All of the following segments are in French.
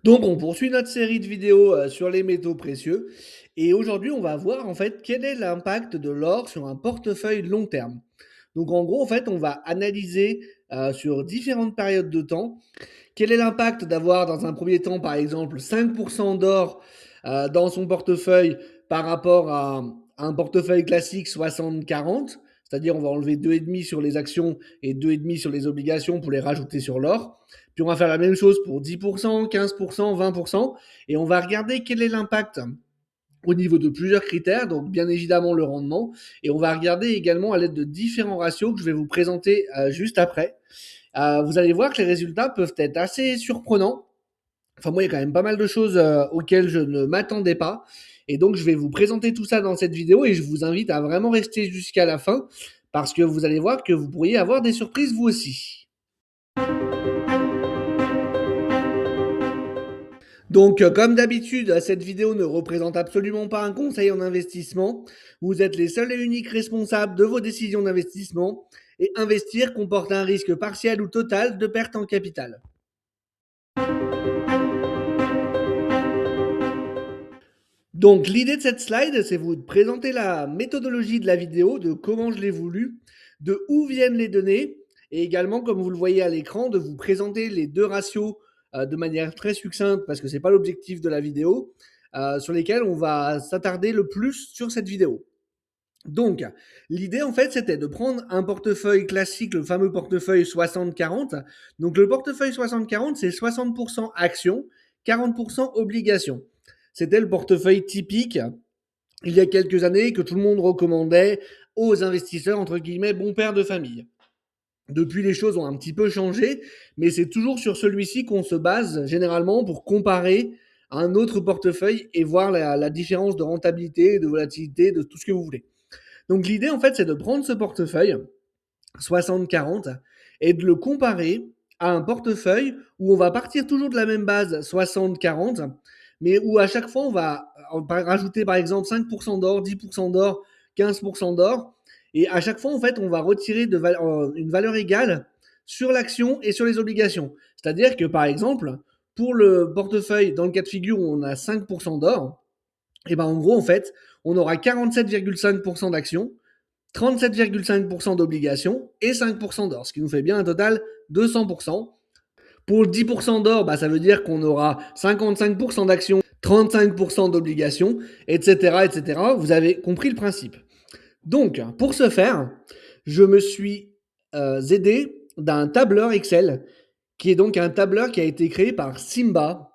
Donc, on poursuit notre série de vidéos sur les métaux précieux. Et aujourd'hui, on va voir en fait quel est l'impact de l'or sur un portefeuille long terme. Donc, en gros, en fait, on va analyser sur différentes périodes de temps quel est l'impact d'avoir dans un premier temps, par exemple, 5% d'or dans son portefeuille par rapport à un portefeuille classique 60-40. C'est-à-dire, on va enlever 2,5 sur les actions et 2,5 sur les obligations pour les rajouter sur l'or. Puis on va faire la même chose pour 10%, 15%, 20%. Et on va regarder quel est l'impact au niveau de plusieurs critères, donc bien évidemment le rendement. Et on va regarder également à l'aide de différents ratios que je vais vous présenter juste après. Vous allez voir que les résultats peuvent être assez surprenants. Enfin, moi, il y a quand même pas mal de choses auxquelles je ne m'attendais pas. Et donc, je vais vous présenter tout ça dans cette vidéo et je vous invite à vraiment rester jusqu'à la fin parce que vous allez voir que vous pourriez avoir des surprises vous aussi. Donc, comme d'habitude, cette vidéo ne représente absolument pas un conseil en investissement. Vous êtes les seuls et uniques responsables de vos décisions d'investissement et investir comporte un risque partiel ou total de perte en capital. Donc, l'idée de cette slide, c'est vous de présenter la méthodologie de la vidéo, de comment je l'ai voulu, de où viennent les données, et également, comme vous le voyez à l'écran, de vous présenter les deux ratios de manière très succincte, parce que ce n'est pas l'objectif de la vidéo, sur lesquels on va s'attarder le plus sur cette vidéo. Donc, l'idée, en fait, c'était de prendre un portefeuille classique, le fameux portefeuille 60-40. Donc, le portefeuille 60-40, c'est 60% actions, 40% obligations. C'était le portefeuille typique il y a quelques années que tout le monde recommandait aux investisseurs, entre guillemets, bons pères de famille. Depuis, les choses ont un petit peu changé, mais c'est toujours sur celui-ci qu'on se base généralement pour comparer à un autre portefeuille et voir la différence de rentabilité, de volatilité, de tout ce que vous voulez. Donc l'idée, en fait, c'est de prendre ce portefeuille 60-40 et de le comparer à un portefeuille où on va partir toujours de la même base 60-40, mais où à chaque fois on va rajouter par exemple 5% d'or, 10% d'or, 15% d'or, et à chaque fois en fait on va retirer une valeur égale sur l'action et sur les obligations. C'est-à-dire que par exemple, pour le portefeuille, dans le cas de figure où on a 5% d'or, et ben en gros en fait, on aura 47,5% d'actions, 37,5% d'obligations et 5% d'or, ce qui nous fait bien un total de 100%. Pour le 10% d'or, bah, ça veut dire qu'on aura 55% d'actions, 35% d'obligations, etc., etc. Vous avez compris le principe. Donc, pour ce faire, je me suis aidé d'un tableur Excel, qui est donc un tableur qui a été créé par Simba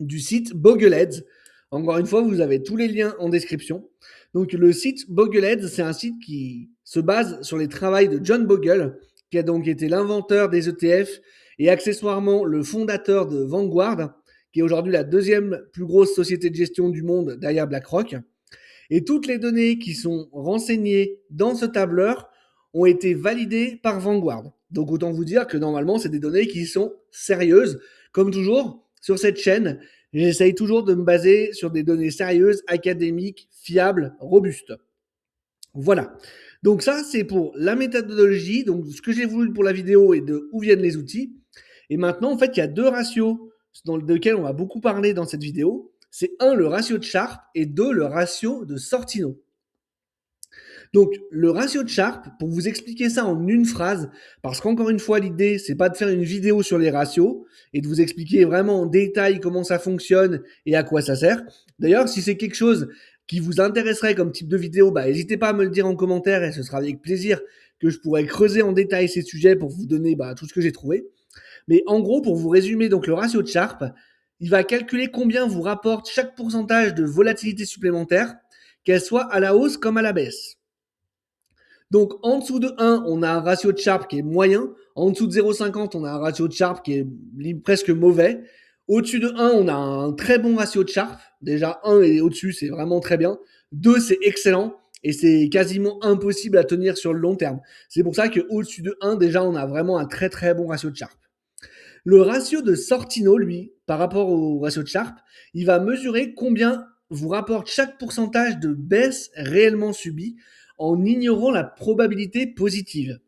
du site Bogleheads. Encore une fois, vous avez tous les liens en description. Donc, le site Bogleheads, c'est un site qui se base sur les travaux de John Bogle, qui a donc été l'inventeur des ETF et accessoirement le fondateur de Vanguard, qui est aujourd'hui la deuxième plus grosse société de gestion du monde derrière BlackRock. Et toutes les données qui sont renseignées dans ce tableur ont été validées par Vanguard. Donc autant vous dire que normalement, c'est des données qui sont sérieuses. Comme toujours, sur cette chaîne, j'essaye toujours de me baser sur des données sérieuses, académiques, fiables, robustes. Voilà. Donc ça, c'est pour la méthodologie, donc ce que j'ai voulu pour la vidéo et de où viennent les outils. Et maintenant, en fait, il y a deux ratios dans lesquels on va beaucoup parler dans cette vidéo. C'est un, le ratio de Sharpe et deux, le ratio de Sortino. Donc, le ratio de Sharpe, pour vous expliquer ça en une phrase, parce qu'encore une fois, l'idée, c'est pas de faire une vidéo sur les ratios et de vous expliquer vraiment en détail comment ça fonctionne et à quoi ça sert. D'ailleurs, si c'est quelque chose qui vous intéresserait comme type de vidéo, bah, n'hésitez pas à me le dire en commentaire et ce sera avec plaisir que je pourrai creuser en détail ces sujets pour vous donner tout ce que j'ai trouvé. Mais en gros, pour vous résumer donc le ratio de Sharpe, il va calculer combien vous rapporte chaque pourcentage de volatilité supplémentaire, qu'elle soit à la hausse comme à la baisse. Donc en dessous de 1, on a un ratio de Sharpe qui est moyen. En dessous de 0,50, on a un ratio de Sharpe qui est presque mauvais. Au-dessus de 1, on a un très bon ratio de Sharpe. Déjà 1 et au-dessus, c'est vraiment très bien. 2, c'est excellent. Et c'est quasiment impossible à tenir sur le long terme. C'est pour ça qu'au-dessus de 1, déjà, on a vraiment un très très bon ratio de Sharpe. Le ratio de Sortino, lui, par rapport au ratio de Sharpe, il va mesurer combien vous rapporte chaque pourcentage de baisse réellement subie en ignorant la probabilité positive.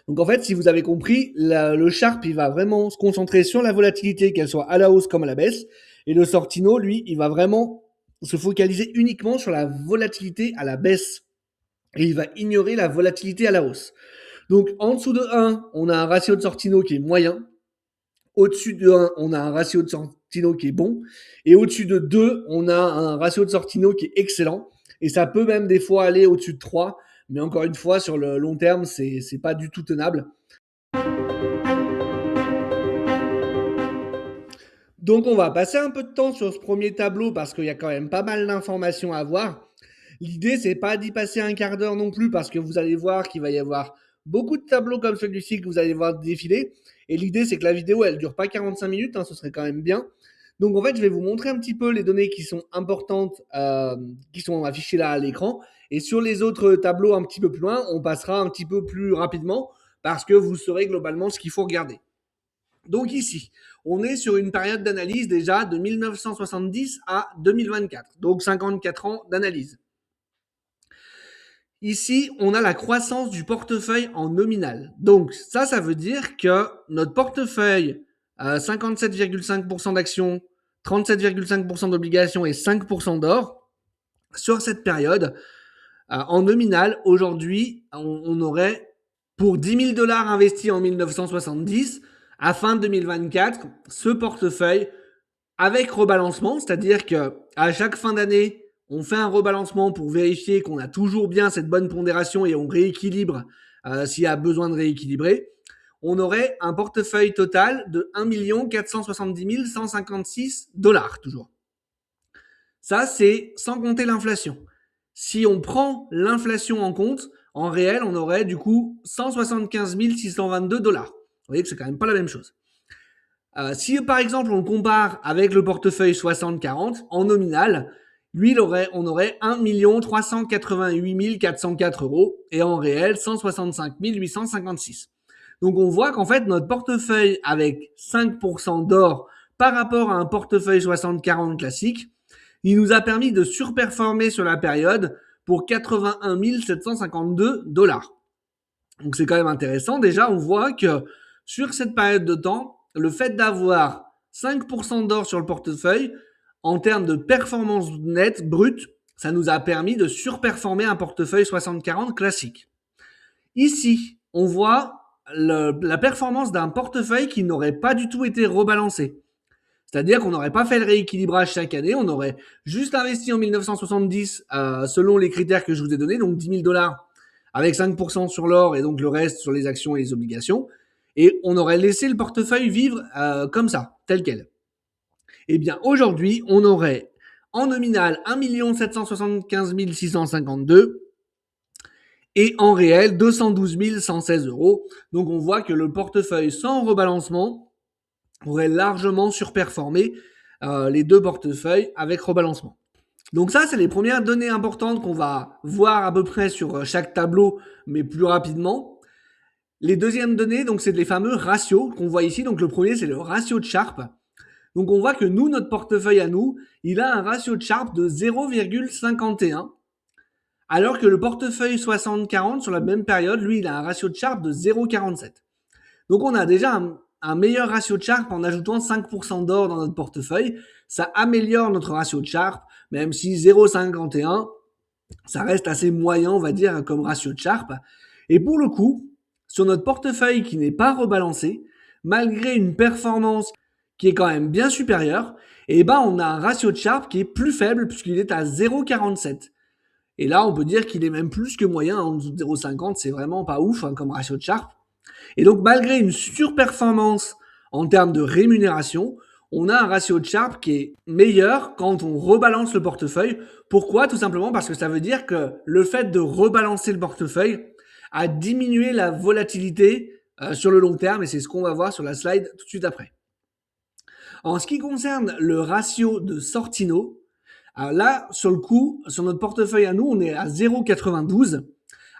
Donc en fait, si vous avez compris, le Sharp, il va vraiment se concentrer sur la volatilité, qu'elle soit à la hausse comme à la baisse. Et le Sortino, lui, il va vraiment se focaliser uniquement sur la volatilité à la baisse. Et il va ignorer la volatilité à la hausse. Donc en dessous de 1, on a un ratio de Sortino qui est moyen. Au-dessus de 1, on a un ratio de Sortino qui est bon. Et au-dessus de 2, on a un ratio de Sortino qui est excellent. Et ça peut même des fois aller au-dessus de 3. Mais encore une fois, sur le long terme, c'est pas du tout tenable. Donc on va passer un peu de temps sur ce premier tableau parce qu'il y a quand même pas mal d'informations à voir. L'idée, c'est pas d'y passer un quart d'heure non plus parce que vous allez voir qu'il va y avoir beaucoup de tableaux comme celui-ci que vous allez voir défiler. Et l'idée, c'est que la vidéo, elle dure pas 45 minutes, hein, ce serait quand même bien. Donc en fait, je vais vous montrer un petit peu les données qui sont importantes, qui sont affichées là à l'écran. Et sur les autres tableaux un petit peu plus loin, on passera un petit peu plus rapidement parce que vous saurez globalement ce qu'il faut regarder. Donc ici, on est sur une période d'analyse déjà de 1970 à 2024, donc 54 ans d'analyse. Ici, on a la croissance du portefeuille en nominal. Donc ça veut dire que notre portefeuille, 57,5% d'actions, 37,5% d'obligations et 5% d'or, sur cette période, en nominal, aujourd'hui, on aurait pour 10 000 $ investis en 1970, à fin 2024, ce portefeuille avec rebalancement, c'est-à-dire que à chaque fin d'année, on fait un rebalancement pour vérifier qu'on a toujours bien cette bonne pondération et on rééquilibre s'il y a besoin de rééquilibrer. On aurait un portefeuille total de 1 470 156 $ toujours. Ça, c'est sans compter l'inflation. Si on prend l'inflation en compte, en réel, on aurait du coup 175 622 $. Vous voyez que c'est quand même pas la même chose. Si par exemple on le compare avec le portefeuille 60-40 en nominal, lui on aurait 1 388 404 € et en réel 165 856. Donc on voit qu'en fait notre portefeuille avec 5% d'or par rapport à un portefeuille 60-40 classique, il nous a permis de surperformer sur la période pour 81 752 $. Donc c'est quand même intéressant. Déjà, on voit que sur cette période de temps, le fait d'avoir 5% d'or sur le portefeuille, en termes de performance nette brute, ça nous a permis de surperformer un portefeuille 60-40 classique. Ici, on voit la performance d'un portefeuille qui n'aurait pas du tout été rebalancé. C'est-à-dire qu'on n'aurait pas fait le rééquilibrage chaque année, on aurait juste investi en 1970 selon les critères que je vous ai donnés, donc 10 000 $ avec 5% sur l'or et donc le reste sur les actions et les obligations. Et on aurait laissé le portefeuille vivre comme ça, tel quel. Eh bien, aujourd'hui, on aurait en nominal 1 775 652 et en réel 212 116 €. Donc on voit que le portefeuille sans rebalancement aurait largement surperformé les deux portefeuilles avec rebalancement. Donc ça, c'est les premières données importantes qu'on va voir à peu près sur chaque tableau, mais plus rapidement. Les deuxièmes données, donc c'est les fameux ratios qu'on voit ici. Donc le premier, c'est le ratio de Sharpe. Donc on voit que nous, notre portefeuille à nous, il a un ratio de Sharpe de 0,51, alors que le portefeuille 60-40 sur la même période, lui, il a un ratio de Sharpe de 0,47. Donc on a déjà un meilleur ratio de Sharpe en ajoutant 5% d'or dans notre portefeuille. Ça améliore notre ratio de Sharpe, même si 0,51, ça reste assez moyen, on va dire, comme ratio de Sharpe. Et pour le coup, sur notre portefeuille qui n'est pas rebalancé, malgré une performance qui est quand même bien supérieure, eh ben on a un ratio de Sharpe qui est plus faible puisqu'il est à 0,47. Et là, on peut dire qu'il est même plus que moyen. En dessous de 0,50, c'est vraiment pas ouf comme ratio de Sharpe. Et donc, malgré une surperformance en termes de rémunération, on a un ratio de Sharpe qui est meilleur quand on rebalance le portefeuille. Pourquoi? Tout simplement parce que ça veut dire que le fait de rebalancer le portefeuille a diminué la volatilité sur le long terme, et c'est ce qu'on va voir sur la slide tout de suite après. En ce qui concerne le ratio de Sortino, là, sur le coup, sur notre portefeuille à nous, on est à 0,92.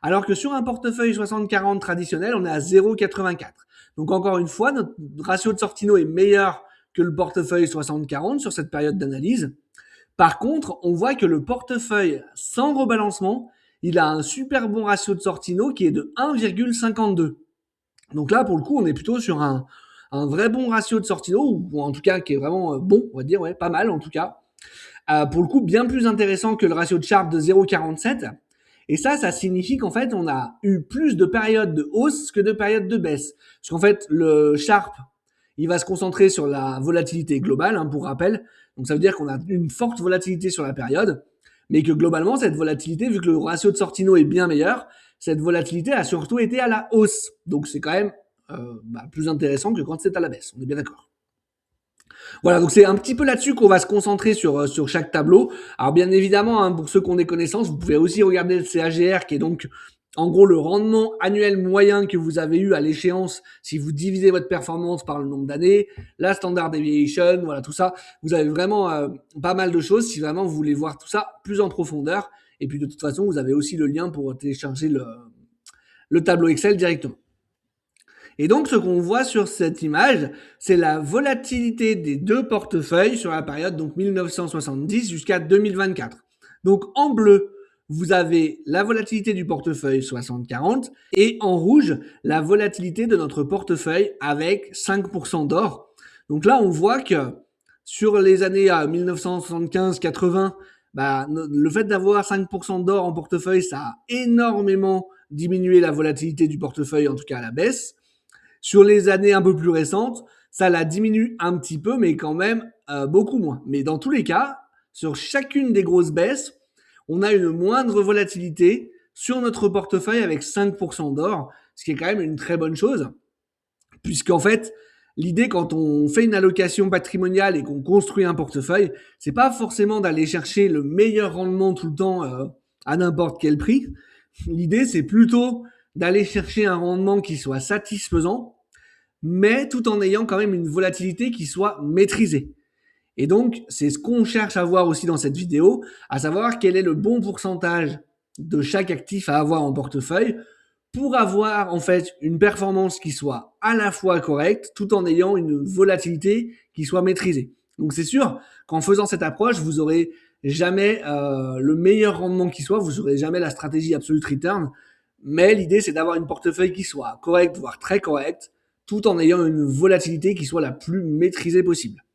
Alors que sur un portefeuille 60-40 traditionnel, on est à 0,84. Donc encore une fois, notre ratio de Sortino est meilleur que le portefeuille 60-40 sur cette période d'analyse. Par contre, on voit que le portefeuille sans rebalancement, il a un super bon ratio de Sortino qui est de 1,52. Donc là, pour le coup, on est plutôt sur un vrai bon ratio de Sortino, ou en tout cas qui est vraiment bon, on va dire, ouais, pas mal en tout cas. Pour le coup, bien plus intéressant que le ratio de Sharpe de 0,47. Et ça signifie qu'en fait, on a eu plus de périodes de hausse que de périodes de baisse. Parce qu'en fait, le Sharpe, il va se concentrer sur la volatilité globale, hein, pour rappel. Donc ça veut dire qu'on a une forte volatilité sur la période, mais que globalement, cette volatilité, vu que le ratio de Sortino est bien meilleur, cette volatilité a surtout été à la hausse. Donc c'est quand même plus intéressant que quand c'est à la baisse. On est bien d'accord. Voilà, donc c'est un petit peu là-dessus qu'on va se concentrer sur chaque tableau. Alors bien évidemment, hein, pour ceux qui ont des connaissances, vous pouvez aussi regarder le CAGR, qui est donc en gros le rendement annuel moyen que vous avez eu à l'échéance si vous divisez votre performance par le nombre d'années, la standard deviation, voilà tout ça. Vous avez vraiment pas mal de choses si vraiment vous voulez voir tout ça plus en profondeur. Et puis de toute façon, vous avez aussi le lien pour télécharger le tableau Excel directement. Et donc, ce qu'on voit sur cette image, c'est la volatilité des deux portefeuilles sur la période donc 1970 jusqu'à 2024. Donc, en bleu, vous avez la volatilité du portefeuille 60-40 et en rouge, la volatilité de notre portefeuille avec 5% d'or. Donc là, on voit que sur les années 1975-80, le fait d'avoir 5% d'or en portefeuille, ça a énormément diminué la volatilité du portefeuille, en tout cas à la baisse. Sur les années un peu plus récentes, ça la diminue un petit peu, mais quand même beaucoup moins. Mais dans tous les cas, sur chacune des grosses baisses, on a une moindre volatilité sur notre portefeuille avec 5% d'or, ce qui est quand même une très bonne chose, puisqu'en fait, l'idée quand on fait une allocation patrimoniale et qu'on construit un portefeuille, c'est pas forcément d'aller chercher le meilleur rendement tout le temps à n'importe quel prix. L'idée, c'est plutôt d'aller chercher un rendement qui soit satisfaisant, mais tout en ayant quand même une volatilité qui soit maîtrisée. Et donc, c'est ce qu'on cherche à voir aussi dans cette vidéo, à savoir quel est le bon pourcentage de chaque actif à avoir en portefeuille pour avoir en fait une performance qui soit à la fois correcte tout en ayant une volatilité qui soit maîtrisée. Donc c'est sûr qu'en faisant cette approche, vous aurez jamais le meilleur rendement qui soit, vous aurez jamais la stratégie absolute return, mais l'idée c'est d'avoir une portefeuille qui soit correcte, voire très correcte, tout en ayant une volatilité qui soit la plus maîtrisée possible.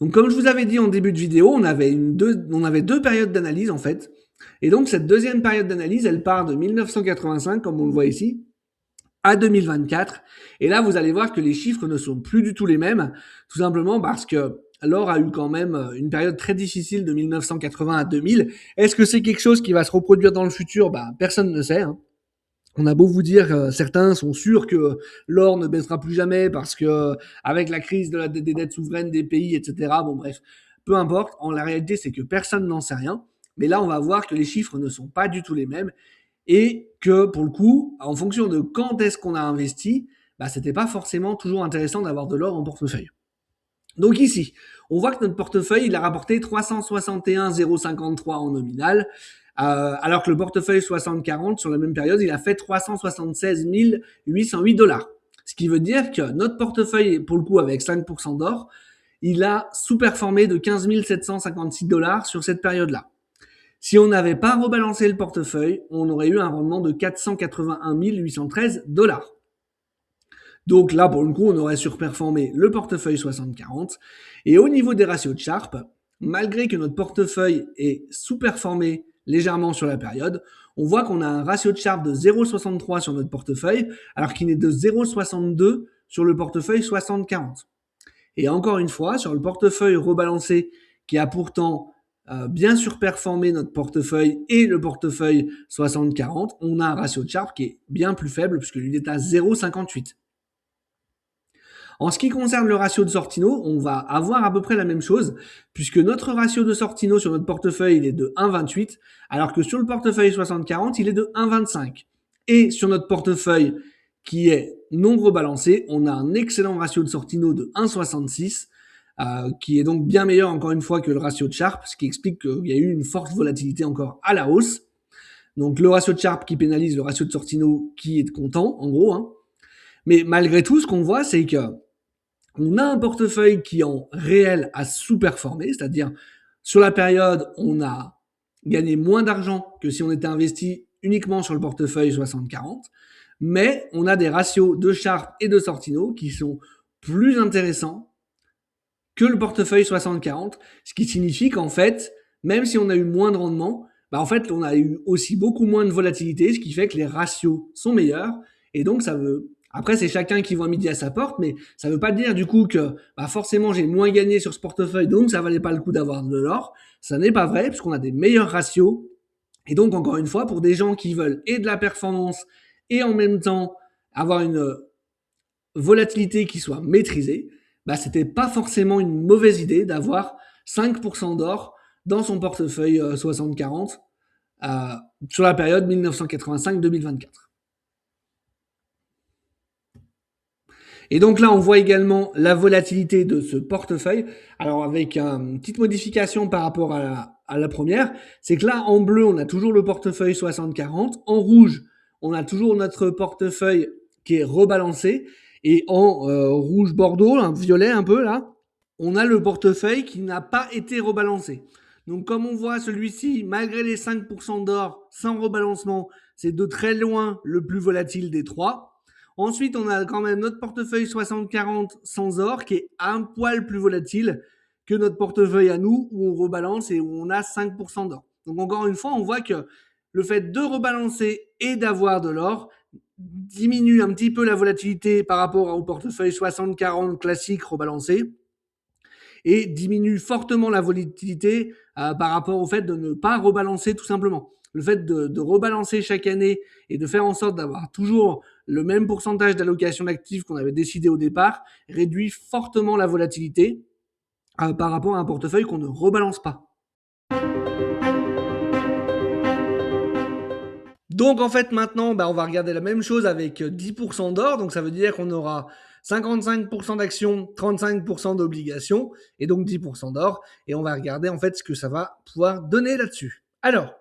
Donc comme je vous avais dit en début de vidéo, on avait deux périodes d'analyse en fait. Et donc cette deuxième période d'analyse, elle part de 1985, comme on le voit ici, à 2024. Et là, vous allez voir que les chiffres ne sont plus du tout les mêmes, tout simplement parce que l'or a eu quand même une période très difficile de 1980 à 2000. Est-ce que c'est quelque chose qui va se reproduire dans le futur? Personne ne sait, hein. On a beau vous dire, certains sont sûrs que l'or ne baissera plus jamais parce que avec la crise des dettes souveraines des pays, etc. Bon bref, peu importe. En la réalité, c'est que personne n'en sait rien. Mais là, on va voir que les chiffres ne sont pas du tout les mêmes et que pour le coup, en fonction de quand est-ce qu'on a investi, c'était pas forcément toujours intéressant d'avoir de l'or en portefeuille. Donc ici, on voit que notre portefeuille, il a rapporté 361,053 en nominal, alors que le portefeuille 60-40, sur la même période, il a fait 376 808 dollars. Ce qui veut dire que notre portefeuille, pour le coup, avec 5% d'or, il a sous-performé de 15 756 dollars sur cette période-là. Si on n'avait pas rebalancé le portefeuille, on aurait eu un rendement de 481 813 dollars. Donc là, pour le coup, on aurait surperformé le portefeuille 60-40. Et au niveau des ratios de Sharpe, malgré que notre portefeuille ait sous-performé légèrement sur la période, on voit qu'on a un ratio de Sharpe de 0,63 sur notre portefeuille, alors qu'il est de 0,62 sur le portefeuille 60-40. Et encore une fois, sur le portefeuille rebalancé, qui a pourtant bien surperformé notre portefeuille et le portefeuille 60-40, on a un ratio de Sharpe qui est bien plus faible, puisque lui est à 0,58. En ce qui concerne le ratio de Sortino, on va avoir à peu près la même chose, puisque notre ratio de Sortino sur notre portefeuille, il est de 1,28, alors que sur le portefeuille 60-40, il est de 1,25. Et sur notre portefeuille qui est non rebalancé, on a un excellent ratio de Sortino de 1,66, qui est donc bien meilleur encore une fois que le ratio de Sharpe, ce qui explique qu'il y a eu une forte volatilité encore à la hausse. Donc le ratio de Sharpe qui pénalise le ratio de Sortino qui est content, en gros, hein. Mais malgré tout, ce qu'on voit, c'est que on a un portefeuille qui en réel a sous-performé, c'est-à-dire sur la période, on a gagné moins d'argent que si on était investi uniquement sur le portefeuille 60-40, mais on a des ratios de Sharpe et de Sortino qui sont plus intéressants que le portefeuille 60-40, ce qui signifie qu'en fait, même si on a eu moins de rendement, bah en fait, on a eu aussi beaucoup moins de volatilité, ce qui fait que les ratios sont meilleurs. Et donc, ça veut. Après, c'est chacun qui voit midi à sa porte, mais ça veut pas dire du coup que bah forcément j'ai moins gagné sur ce portefeuille, donc ça valait pas le coup d'avoir de l'or. Ça n'est pas vrai, puisqu'on a des meilleurs ratios. Et donc, encore une fois, pour des gens qui veulent et de la performance et en même temps avoir une volatilité qui soit maîtrisée, bah, c'était pas forcément une mauvaise idée d'avoir 5% d'or dans son portefeuille 60-40 euh, sur la période 1985-2024. Et donc là, on voit également la volatilité de ce portefeuille. Alors avec une petite modification par rapport à la première, c'est que là, en bleu, on a toujours le portefeuille 60-40. En rouge, on a toujours notre portefeuille qui est rebalancé. Et en rouge bordeaux, un violet un peu là, on a le portefeuille qui n'a pas été rebalancé. Donc comme on voit celui-ci, malgré les 5% d'or sans rebalancement, c'est de très loin le plus volatile des trois. Ensuite, on a quand même notre portefeuille 60-40 sans or qui est un poil plus volatile que notre portefeuille à nous où on rebalance et où on a 5% d'or. Donc encore une fois, on voit que le fait de rebalancer et d'avoir de l'or diminue un petit peu la volatilité par rapport au portefeuille 60-40 classique rebalancé et diminue fortement la volatilité par rapport au fait de ne pas rebalancer tout simplement. Le fait de rebalancer chaque année et de faire en sorte d'avoir toujours le même pourcentage d'allocation d'actifs qu'on avait décidé au départ réduit fortement la volatilité par rapport à un portefeuille qu'on ne rebalance pas. Donc en fait maintenant, on va regarder la même chose avec 10% d'or. Donc ça veut dire qu'on aura 55% d'actions, 35% d'obligations et donc 10% d'or. Et on va regarder en fait ce que ça va pouvoir donner là-dessus. Alors,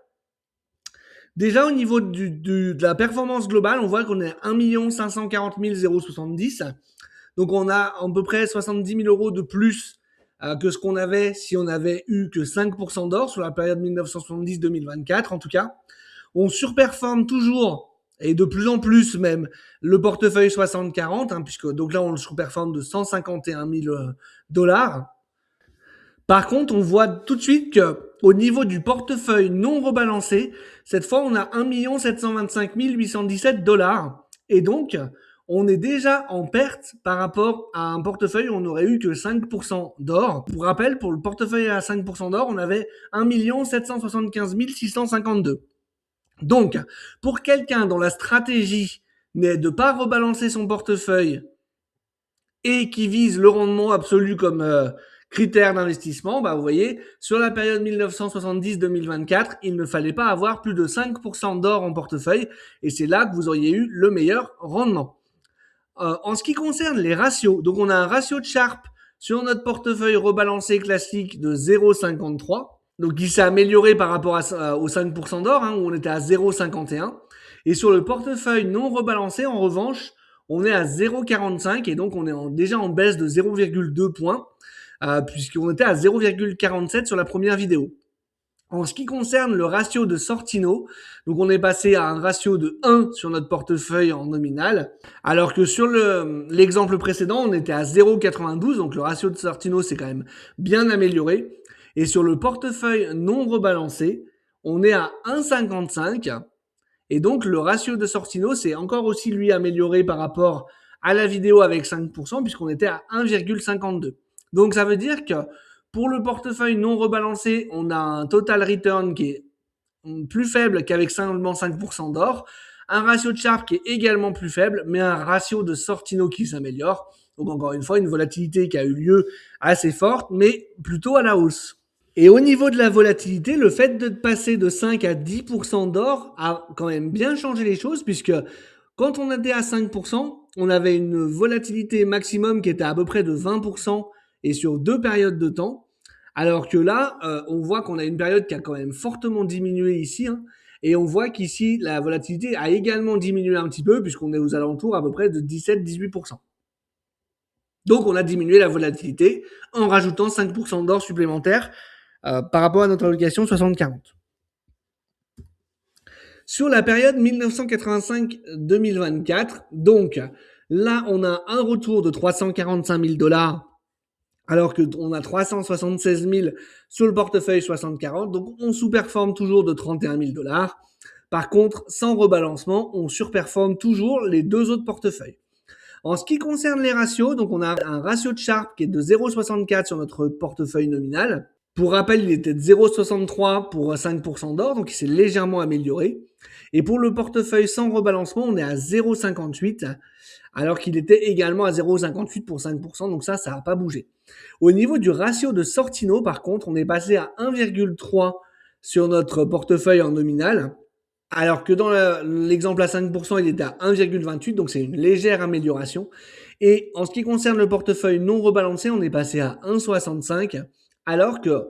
déjà au niveau de la performance globale, on voit qu'on est à 1 540 070. Donc on a à peu près 70 000 euros de plus que ce qu'on avait si on avait eu que 5% d'or sur la période 1970-2024 en tout cas. On surperforme toujours et de plus en plus même le portefeuille 60-40, puisque donc là on le surperforme de 151 000 dollars. Par contre, on voit tout de suite que au niveau du portefeuille non rebalancé, cette fois on a 1 725 817 dollars. Et donc, on est déjà en perte par rapport à un portefeuille où on n'aurait eu que 5% d'or. Pour rappel, pour le portefeuille à 5% d'or, on avait 1 775 652. Donc, pour quelqu'un dont la stratégie n'est de pas rebalancer son portefeuille et qui vise le rendement absolu comme critère d'investissement, vous voyez, sur la période 1970-2024, il ne fallait pas avoir plus de 5% d'or en portefeuille et c'est là que vous auriez eu le meilleur rendement. En ce qui concerne les ratios, donc on a un ratio de Sharpe sur notre portefeuille rebalancé classique de 0,53. Donc il s'est amélioré par rapport aux 5% d'or, où on était à 0,51. Et sur le portefeuille non rebalancé, en revanche, on est à 0,45 et donc on est déjà en baisse de 0,2 points, puisqu'on était à 0,47 sur la première vidéo. En ce qui concerne le ratio de Sortino, donc on est passé à un ratio de 1 sur notre portefeuille en nominal, alors que sur l'exemple précédent, on était à 0,92, donc le ratio de Sortino s'est quand même bien amélioré. Et sur le portefeuille non rebalancé, on est à 1,55. Et donc le ratio de Sortino s'est encore aussi lui amélioré par rapport à la vidéo avec 5%, puisqu'on était à 1,52. Donc ça veut dire que pour le portefeuille non rebalancé, on a un total return qui est plus faible qu'avec seulement 5% d'or, un ratio de Sharpe qui est également plus faible, mais un ratio de Sortino qui s'améliore. Donc encore une fois, une volatilité qui a eu lieu assez forte, mais plutôt à la hausse. Et au niveau de la volatilité, le fait de passer de 5 à 10% d'or a quand même bien changé les choses, puisque quand on était à 5%, on avait une volatilité maximum qui était à peu près de 20% et sur 2 périodes de temps. Alors que là, on voit qu'on a une période qui a quand même fortement diminué ici. Et on voit qu'ici, la volatilité a également diminué un petit peu, puisqu'on est aux alentours à peu près de 17-18%. Donc on a diminué la volatilité en rajoutant 5% d'or supplémentaire par rapport à notre allocation 60-40. Sur la période 1985-2024, donc là, on a un retour de 345 000 dollars alors qu'on a 376 000 sur le portefeuille 60-40. Donc, on sous-performe toujours de 31 000 dollars. Par contre, sans rebalancement, on surperforme toujours les deux autres portefeuilles. En ce qui concerne les ratios, donc on a un ratio de Sharpe qui est de 0,64 sur notre portefeuille nominal. Pour rappel, il était de 0,63 pour 5% d'or, donc il s'est légèrement amélioré. Et pour le portefeuille sans rebalancement, on est à 0,58, alors qu'il était également à 0,58 pour 5%, donc ça n'a pas bougé. Au niveau du ratio de Sortino, par contre, on est passé à 1,3 sur notre portefeuille en nominal, alors que dans l'exemple à 5%, il était à 1,28, donc c'est une légère amélioration. Et en ce qui concerne le portefeuille non rebalancé, on est passé à 1,65, alors que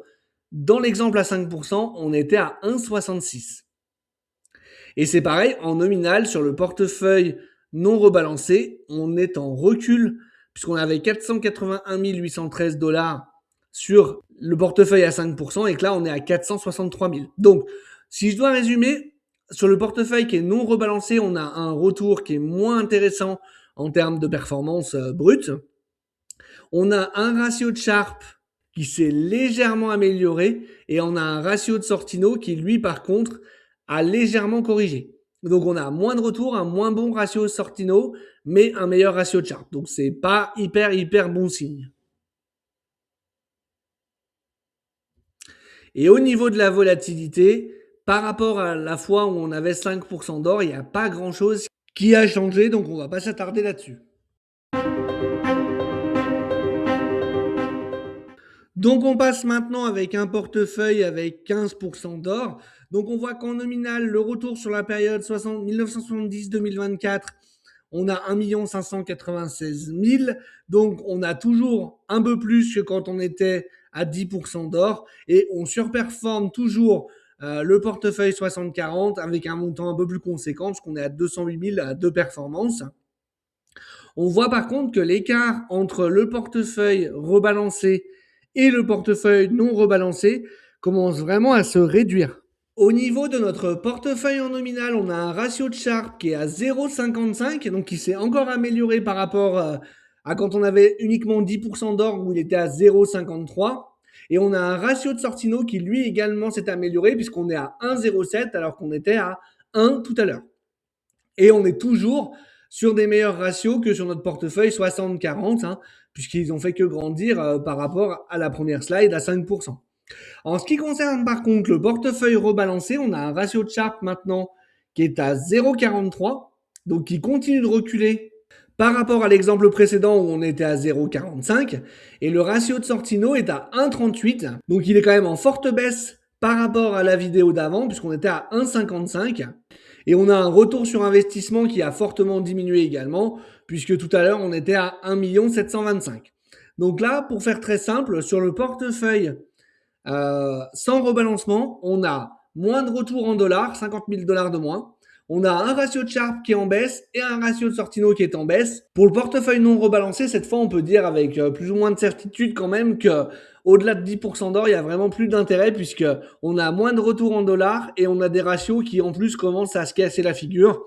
dans l'exemple à 5%, on était à 1,66. Et c'est pareil, en nominal, sur le portefeuille non rebalancé, on est en recul, puisqu'on avait 481 813 dollars sur le portefeuille à 5%, et que là, on est à 463 000. Donc, si je dois résumer, sur le portefeuille qui est non rebalancé, on a un retour qui est moins intéressant en termes de performance brute. On a un ratio de Sharpe qui s'est légèrement amélioré et on a un ratio de Sortino qui, lui, par contre, a légèrement corrigé. Donc, on a moins de retours, un moins bon ratio Sortino, mais un meilleur ratio de Sharpe. Donc, c'est pas hyper bon signe. Et au niveau de la volatilité, par rapport à la fois où on avait 5% d'or, il n'y a pas grand-chose qui a changé, donc on va pas s'attarder là-dessus. Donc on passe maintenant avec un portefeuille avec 15% d'or. Donc on voit qu'en nominal, le retour sur la période 1970-2024, on a 1 596 000. Donc on a toujours un peu plus que quand on était à 10% d'or. Et on surperforme toujours le portefeuille 60-40 avec un montant un peu plus conséquent, parce qu'on est à 208 000 de performance. On voit par contre que l'écart entre le portefeuille rebalancé et le portefeuille non rebalancé commence vraiment à se réduire. Au niveau de notre portefeuille en nominal, on a un ratio de Sharpe qui est à 0,55, donc qui s'est encore amélioré par rapport à quand on avait uniquement 10% d'or où il était à 0,53. Et on a un ratio de Sortino qui lui également s'est amélioré puisqu'on est à 1,07 alors qu'on était à 1 tout à l'heure. Et on est toujours sur des meilleurs ratios que sur notre portefeuille 60-40, puisqu'ils ont fait que grandir par rapport à la première slide à 5%. En ce qui concerne par contre le portefeuille rebalancé, on a un ratio de Sharpe maintenant qui est à 0,43, donc qui continue de reculer par rapport à l'exemple précédent où on était à 0,45, et le ratio de Sortino est à 1,38, donc il est quand même en forte baisse par rapport à la vidéo d'avant, puisqu'on était à 1,55. Et on a un retour sur investissement qui a fortement diminué également, puisque tout à l'heure, on était à 1 725 000. Donc là, pour faire très simple, sur le portefeuille sans rebalancement, on a moins de retours en dollars, 50 000 dollars de moins. On a un ratio de Sharpe qui est en baisse et un ratio de Sortino qui est en baisse. Pour le portefeuille non rebalancé, cette fois, on peut dire avec plus ou moins de certitude quand même que au-delà de 10% d'or, il y a vraiment plus d'intérêt puisque on a moins de retours en dollars et on a des ratios qui en plus commencent à se casser la figure.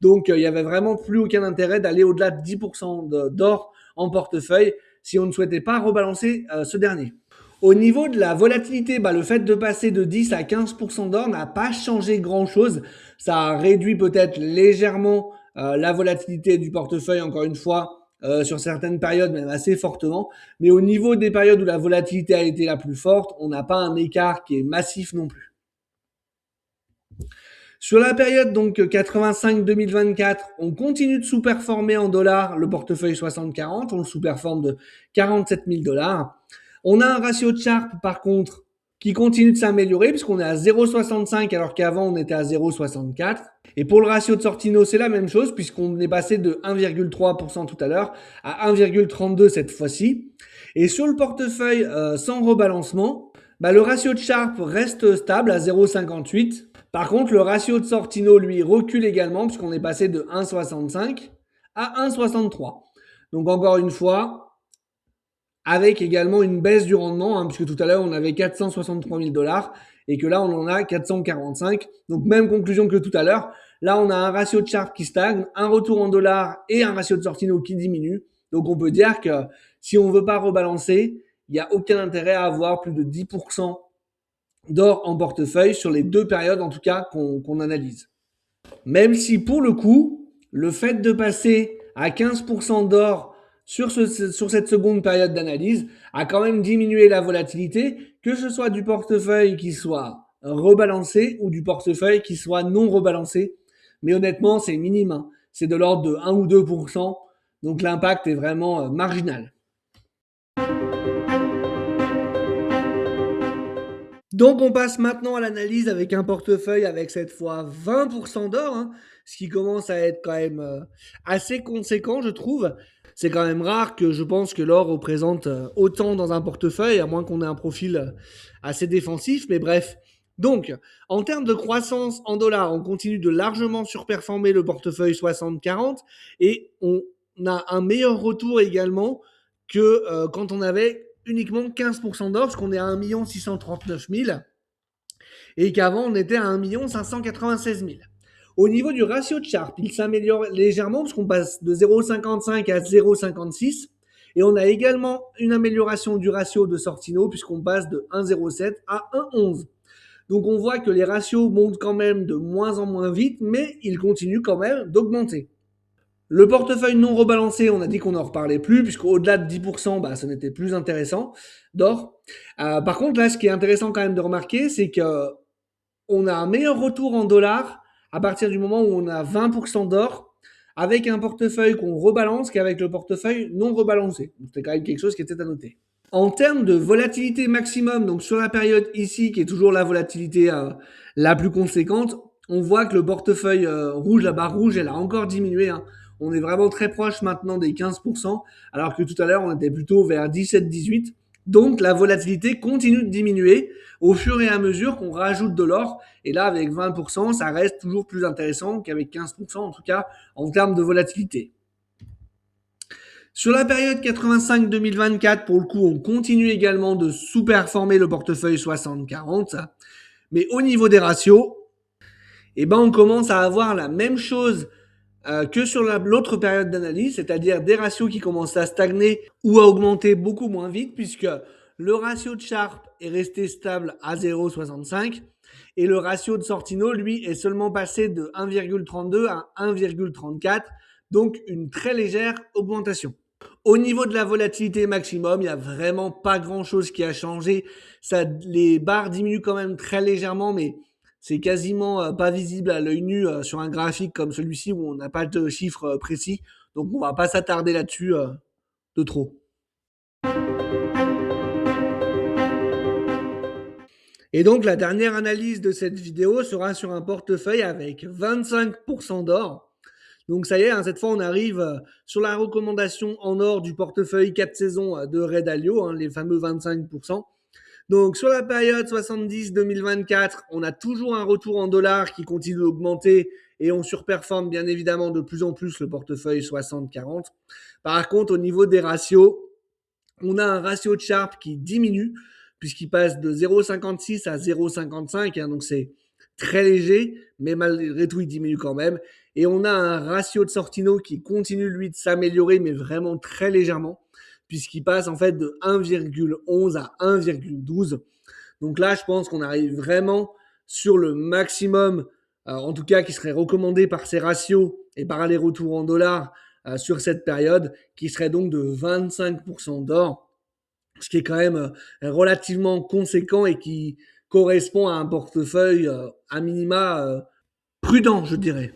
Donc, il y avait vraiment plus aucun intérêt d'aller au-delà de 10% d'or en portefeuille si on ne souhaitait pas rebalancer ce dernier. Au niveau de la volatilité, le fait de passer de 10 à 15% d'or n'a pas changé grand-chose. Ça a réduit peut-être légèrement la volatilité du portefeuille, encore une fois, sur certaines périodes, même assez fortement. Mais au niveau des périodes où la volatilité a été la plus forte, on n'a pas un écart qui est massif non plus. Sur la période donc 85-2024, on continue de sous-performer en dollars le portefeuille 60-40, on le sous-performe de 47 000 dollars. On a un ratio de Sharpe, par contre, qui continue de s'améliorer puisqu'on est à 0,65 alors qu'avant on était à 0,64. Et pour le ratio de Sortino, c'est la même chose puisqu'on est passé de 1,3% tout à l'heure à 1,32 cette fois-ci. Et sur le portefeuille sans rebalancement, le ratio de Sharpe reste stable à 0,58. Par contre, le ratio de Sortino, lui, recule également puisqu'on est passé de 1,65 à 1,63. Donc encore une fois, avec également une baisse du rendement, puisque tout à l'heure on avait 463 000 dollars et que là, on en a 445. Donc, même conclusion que tout à l'heure. Là, on a un ratio de Sharpe qui stagne, un retour en dollars et un ratio de Sortino qui diminue. Donc, on peut dire que si on ne veut pas rebalancer, il n'y a aucun intérêt à avoir plus de 10% d'or en portefeuille sur les deux périodes, en tout cas, qu'on analyse. Même si, pour le coup, le fait de passer à 15% d'or sur cette seconde période d'analyse a quand même diminué la volatilité, que ce soit du portefeuille qui soit rebalancé ou du portefeuille qui soit non rebalancé. Mais honnêtement, c'est minime, hein. C'est de l'ordre de 1 ou 2%. Donc l'impact est vraiment marginal. Donc on passe maintenant à l'analyse avec un portefeuille avec cette fois 20% d'or, hein, ce qui commence à être quand même assez conséquent, je trouve. C'est quand même rare que je pense que l'or représente autant dans un portefeuille, à moins qu'on ait un profil assez défensif, mais bref. Donc, en termes de croissance en dollars, on continue de largement surperformer le portefeuille 60-40 et on a un meilleur retour également que quand on avait uniquement 15% d'or, parce qu'on est à 1 639 000 et qu'avant on était à 1 596 000. Au niveau du ratio de Sharpe, il s'améliore légèrement parce qu'on passe de 0,55 à 0,56 et on a également une amélioration du ratio de Sortino puisqu'on passe de 1,07 à 1,11. Donc on voit que les ratios montent quand même de moins en moins vite, mais ils continuent quand même d'augmenter. Le portefeuille non rebalancé, on a dit qu'on n'en reparlait plus, puisqu'au-delà de 10%, bah, ce n'était plus intéressant d'or. Par contre, là, ce qui est intéressant quand même de remarquer, c'est que on a un meilleur retour en dollars à partir du moment où on a 20% d'or, avec un portefeuille qu'on rebalance qu'avec le portefeuille non rebalancé. C'était quand même quelque chose qui était à noter. En termes de volatilité maximum, donc sur la période ici, qui est toujours la volatilité la plus conséquente, on voit que le portefeuille rouge, la barre rouge, elle a encore diminué, hein. On est vraiment très proche maintenant des 15%, alors que tout à l'heure, on était plutôt vers 17-18. Donc, la volatilité continue de diminuer au fur et à mesure qu'on rajoute de l'or. Et là, avec 20%, ça reste toujours plus intéressant qu'avec 15%, en tout cas, en termes de volatilité. Sur la période 85-2024, pour le coup, on continue également de sous-performer le portefeuille 60-40. Mais au niveau des ratios, eh ben, on commence à avoir la même chose que sur l'autre période d'analyse, c'est-à-dire des ratios qui commencent à stagner ou à augmenter beaucoup moins vite, puisque le ratio de Sharpe est resté stable à 0,65 et le ratio de Sortino, lui, est seulement passé de 1,32 à 1,34, donc une très légère augmentation. Au niveau de la volatilité maximum, il n'y a vraiment pas grand-chose qui a changé. Les barres diminuent quand même très légèrement, mais c'est quasiment pas visible à l'œil nu sur un graphique comme celui-ci où on n'a pas de chiffres précis. Donc on va pas s'attarder là-dessus de trop. Et donc la dernière analyse de cette vidéo sera sur un portefeuille avec 25% d'or. Donc ça y est, hein, cette fois on arrive sur la recommandation en or du portefeuille 4 saisons de Red Dalio, hein, les fameux 25%. Donc sur la période 70-2024, on a toujours un retour en dollars qui continue d'augmenter et on surperforme bien évidemment de plus en plus le portefeuille 60-40. Par contre, au niveau des ratios, on a un ratio de Sharpe qui diminue puisqu'il passe de 0,56 à 0,55, hein, donc c'est très léger, mais malgré tout, il diminue quand même. Et on a un ratio de Sortino qui continue, lui, de s'améliorer, mais vraiment très légèrement, puisqu'il passe en fait de 1,11 à 1,12. Donc là, je pense qu'on arrive vraiment sur le maximum, en tout cas qui serait recommandé par ces ratios et par les retours en dollars sur cette période, qui serait donc de 25% d'or, ce qui est quand même relativement conséquent et qui correspond à un portefeuille à minima prudent, je dirais.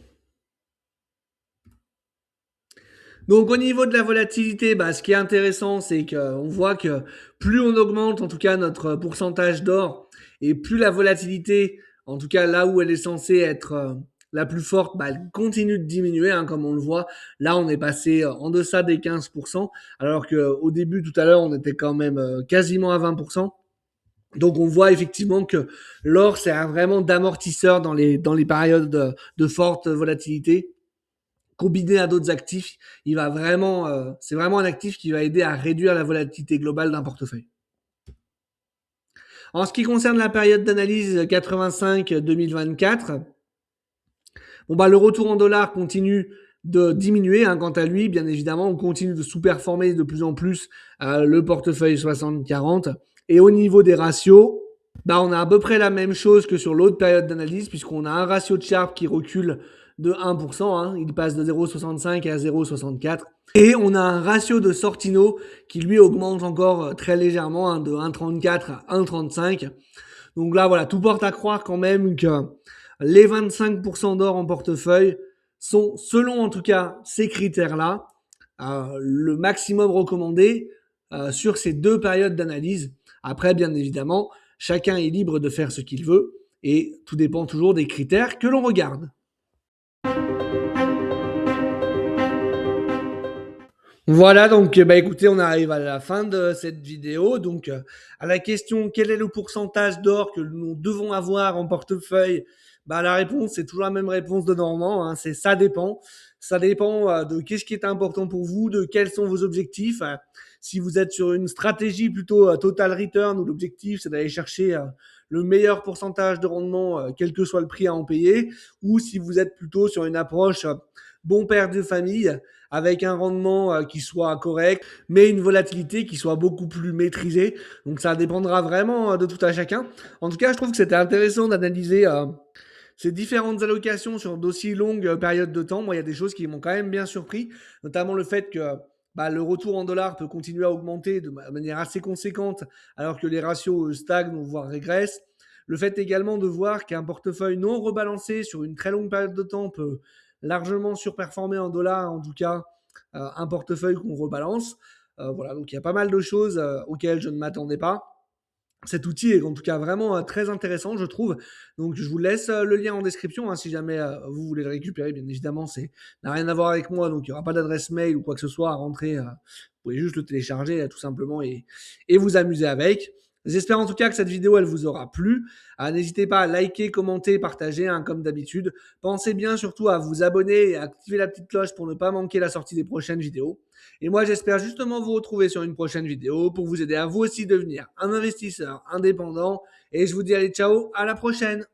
Donc au niveau de la volatilité, bah, ce qui est intéressant, c'est qu'on voit que plus on augmente en tout cas notre pourcentage d'or et plus la volatilité, en tout cas là où elle est censée être la plus forte, bah, elle continue de diminuer, hein, comme on le voit. Là, on est passé en deçà des 15%, alors qu'au début, tout à l'heure, on était quand même quasiment à 20%. Donc on voit effectivement que l'or sert vraiment d'amortisseur dans les périodes de forte volatilité. Combiné à d'autres actifs, il va vraiment, c'est vraiment un actif qui va aider à réduire la volatilité globale d'un portefeuille. En ce qui concerne la période d'analyse 85-2024, bon bah le retour en dollars continue de diminuer, hein, quant à lui, bien évidemment, on continue de sous-performer de plus en plus le portefeuille 60-40. Et au niveau des ratios, bah on a à peu près la même chose que sur l'autre période d'analyse, puisqu'on a un ratio de Sharpe qui recule de 1%, hein, il passe de 0,65 à 0,64. Et on a un ratio de Sortino qui lui augmente encore très légèrement, hein, de 1,34 à 1,35. Donc là, voilà, tout porte à croire quand même que les 25% d'or en portefeuille sont, selon en tout cas ces critères-là, le maximum recommandé sur ces deux périodes d'analyse. Après, bien évidemment, chacun est libre de faire ce qu'il veut et tout dépend toujours des critères que l'on regarde. Voilà, donc bah écoutez, on arrive à la fin de cette vidéo. Donc à la question quel est le pourcentage d'or que nous devons avoir en portefeuille, bah la réponse c'est toujours la même réponse de Normand, hein, c'est ça dépend. Ça dépend de qu'est-ce qui est important pour vous, de quels sont vos objectifs. Si vous êtes sur une stratégie plutôt total return où l'objectif c'est d'aller chercher le meilleur pourcentage de rendement, quel que soit le prix à en payer, ou si vous êtes plutôt sur une approche bon père de famille avec un rendement qui soit correct, mais une volatilité qui soit beaucoup plus maîtrisée. Donc ça dépendra vraiment de tout à chacun. En tout cas, je trouve que c'était intéressant d'analyser ces différentes allocations sur d'aussi longues périodes de temps. Moi, il y a des choses qui m'ont quand même bien surpris, notamment le fait que bah, le retour en dollars peut continuer à augmenter de manière assez conséquente, alors que les ratios stagnent ou voire régressent. Le fait également de voir qu'un portefeuille non rebalancé sur une très longue période de temps peut largement surperformer en dollars, en tout cas un portefeuille qu'on rebalance. Voilà, donc il y a pas mal de choses auxquelles je ne m'attendais pas. Cet outil est en tout cas vraiment très intéressant, je trouve. Donc je vous laisse le lien en description, hein, si jamais vous voulez le récupérer. Bien évidemment, c'est n'a rien à voir avec moi, donc il n'y aura pas d'adresse mail ou quoi que ce soit à rentrer. Vous pouvez juste le télécharger tout simplement et vous amuser avec. J'espère en tout cas que cette vidéo elle vous aura plu. N'hésitez pas à liker, commenter, partager, hein, comme d'habitude. Pensez bien surtout à vous abonner et à activer la petite cloche pour ne pas manquer la sortie des prochaines vidéos. Et moi, j'espère justement vous retrouver sur une prochaine vidéo pour vous aider à vous aussi devenir un investisseur indépendant. Et je vous dis allez, ciao, à la prochaine.